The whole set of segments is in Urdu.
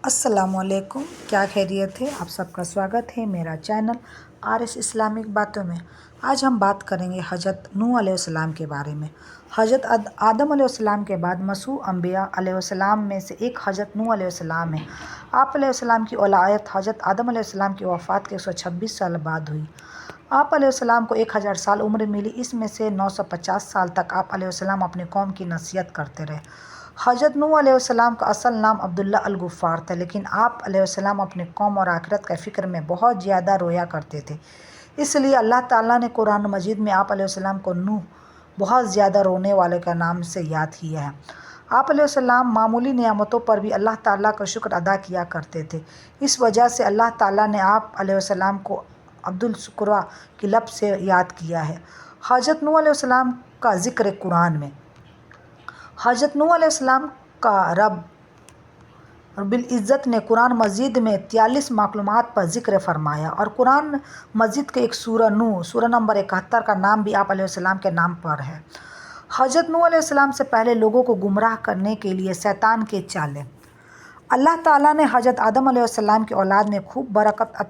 السلام علیکم، کیا خیریت ہے؟ آپ سب کا سواگت ہے میرا چینل RS اسلامک باتوں میں۔ آج ہم بات کریں گے حضرت نوح علیہ السلام کے بارے میں۔ حضرت آدم علیہ السلام کے بعد مسیح انبیاء علیہ السلام میں سے ایک حضرت نوح علیہ السلام ہے۔ آپ علیہ السلام کی اولاد حضرت آدم علیہ السلام کی وفات کے 126 سال بعد ہوئی۔ آپ علیہ السلام کو 1000 سال عمر ملی، اس میں سے 950 سال تک آپ علیہ السلام اپنی قوم کی نصیحت کرتے رہے۔ حضرت نوح علیہ السلام کا اصل نام عبداللہ الغفار تھا، لیکن آپ علیہ السلام اپنی قوم اور آخرت کے فکر میں بہت زیادہ رویا کرتے تھے۔ اس لیے اللہ تعالیٰ نے قرآن مجید میں آپ علیہ السلام کو نوح، بہت زیادہ رونے والے کے نام سے یاد کیا ہے۔ آپ علیہ السلام معمولی نعمتوں پر بھی اللہ تعالیٰ کا شکر ادا کیا کرتے تھے۔ اس وجہ سے اللہ تعالیٰ نے آپ علیہ السلام کو عبدالشکور کی لب سے یاد کیا ہے۔ حضرت نوح علیہ السلام کا ذکر قرآن میں۔ حضرت نوح علیہ السلام کا رب العزت نے قرآن مجید میں 43 مقامات پر ذکر فرمایا، اور قرآن مجید کے ایک سورہ نوح، سورہ نمبر 71 کا نام بھی آپ علیہ السلام کے نام پر ہے۔ حضرت نوح علیہ السلام سے پہلے لوگوں کو گمراہ کرنے کے لیے شیطان کے چالیں۔ اللہ تعالیٰ نے حضرت آدم علیہ السلام کی اولاد میں خوب برکت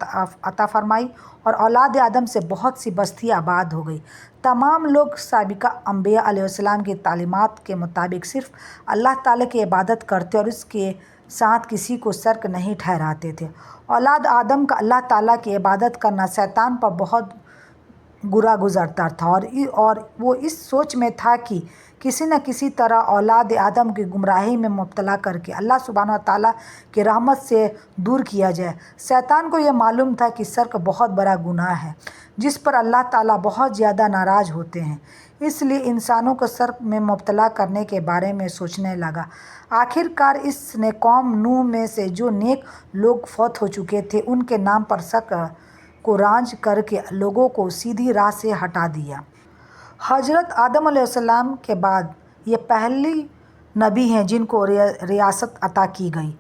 عطا فرمائی، اور اولاد آدم سے بہت سی بستیاں آباد ہو گئی۔ تمام لوگ سابقہ انبیاء علیہ السلام کی تعلیمات کے مطابق صرف اللہ تعالیٰ کی عبادت کرتے اور اس کے ساتھ کسی کو شریک نہیں ٹھہراتے تھے۔ اولاد آدم کا اللہ تعالیٰ کی عبادت کرنا شیطان پر بہت برا گزرتا تھا، اور وہ اس سوچ میں تھا کہ کسی نہ کسی طرح اولاد آدم کی گمراہی میں مبتلا کر کے اللہ سبحانہ و تعالیٰ کی رحمت سے دور کیا جائے۔ شیطان کو یہ معلوم تھا کہ شرک بہت بڑا گناہ ہے جس پر اللہ تعالیٰ بہت زیادہ ناراض ہوتے ہیں، اس لیے انسانوں کو شرک میں مبتلا کرنے کے بارے میں سوچنے لگا۔ آخر کار اس نے قوم نوح میں سے جو نیک لوگ فوت ہو چکے تھے ان کے نام پر شرک کو رائج کر کے لوگوں کو سیدھی راہ سے ہٹا دیا۔ حضرت آدم علیہ السلام کے بعد یہ پہلی نبی ہیں جن کو ریاست عطا کی گئی۔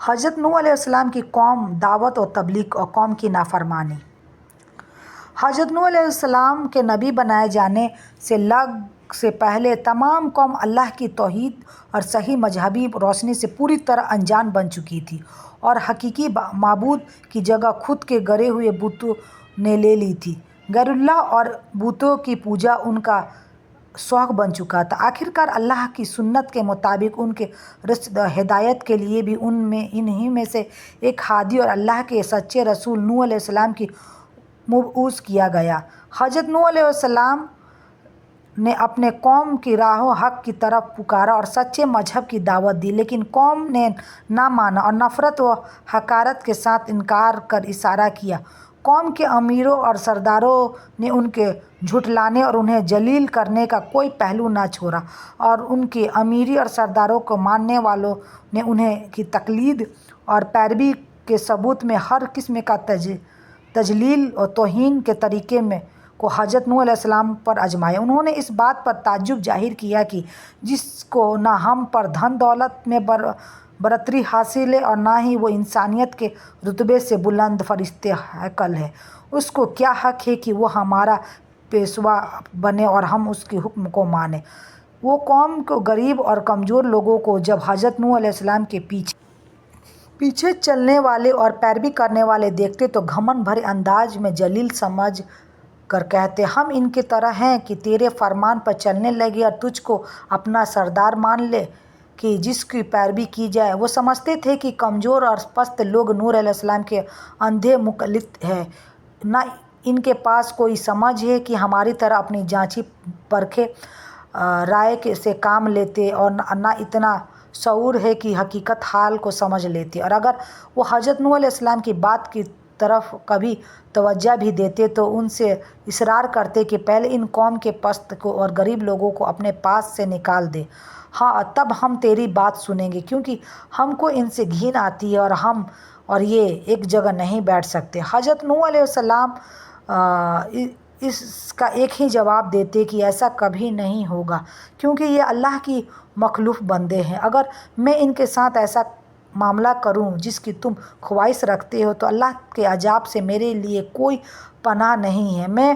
حضرت نوح علیہ السلام کی قوم، دعوت و تبلیغ اور قوم کی نافرمانی۔ حضرت نوح علیہ السلام کے نبی بنائے جانے سے پہلے تمام قوم اللہ کی توحید اور صحیح مذہبی روشنی سے پوری طرح انجان بن چکی تھی، اور حقیقی معبود کی جگہ خود کے گڑھے ہوئے بتوں نے لے لی تھی۔ غیر اللہ اور بتوں کی پوجا ان کا شوق بن چکا تھا۔ آخر کار اللہ کی سنت کے مطابق ان کے رشد و ہدایت کے لیے بھی انہی میں سے ایک ہادی اور اللہ کے سچے رسول نوح علیہ السلام کی مبعوث کیا گیا۔ حضرت نوح علیہ السلام نے اپنے قوم کی راہ حق کی طرف پکارا اور سچے مذہب کی دعوت دی، لیکن قوم نے نہ مانا اور نفرت و حقارت کے ساتھ انکار کر اشارہ کیا۔ قوم کے امیروں اور سرداروں نے ان کے جھٹلانے اور انہیں ذلیل کرنے کا کوئی پہلو نہ چھوڑا، اور ان کی امیری اور سرداروں کو ماننے والوں نے انہیں کی تقلید اور پیروی کے ثبوت میں ہر قسم کا تجلیل اور توہین کے طریقے کو حضرت نوح علیہ السلام پر آزمایا۔ انہوں نے اس بات پر تعجب ظاہر کیا کہ جس کو نہ ہم پر دھن دولت میں برتری حاصل ہے اور نہ ہی وہ انسانیت کے رتبے سے بلند فرشتے ہیکل ہے، اس کو کیا حق ہے کہ وہ ہمارا پیشوا بنے اور ہم اس کے حکم کو مانیں۔ وہ قوم کو غریب اور کمزور لوگوں کو جب حضرت نوح علیہ السلام کے پیچھے چلنے والے اور پیروی کرنے والے دیکھتے تو گھمنڈ بھرے انداز میں ذلیل سمجھ کر کہتے، ہم ان کی طرح ہیں کہ تیرے فرمان پر چلنے لگے اور تجھ کو اپنا سردار مان لے کہ جس کی پیروی کی جائے۔ وہ سمجھتے تھے کہ کمزور اور پست لوگ نوح علیہ السلام کے اندھے مقلد ہیں، نہ ان کے پاس کوئی سمجھ ہے کہ ہماری طرح اپنی جانچی پرکھی رائے سے کام لیتے، اور نہ اتنا شعور ہے کہ حقیقت حال کو سمجھ لیتے، اور اگر وہ حضرت نوح علیہ السلام کی بات کی طرف کبھی توجہ بھی دیتے تو ان سے اصرار کرتے کہ پہلے ان قوم کے پست کو اور غریب لوگوں کو اپنے پاس سے نکال دے، ہاں تب ہم تیری بات سنیں گے، کیونکہ ہم کو ان سے گھن آتی ہے اور یہ ایک جگہ نہیں بیٹھ سکتے۔ حضرت نوح علیہ السلام اس کا ایک ہی جواب دیتے کہ ایسا کبھی نہیں ہوگا، کیونکہ یہ اللہ کی مخلوق بندے ہیں۔ اگر میں ان کے ساتھ ایسا معاملہ کروں جس کی تم خواہش رکھتے ہو تو اللہ کے عذاب سے میرے لیے کوئی پناہ نہیں ہے۔ میں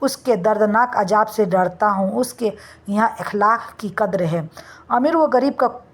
اس کے دردناک عذاب سے ڈرتا ہوں۔ اس کے یہاں اخلاق کی قدر ہے۔ امیر و غریب کا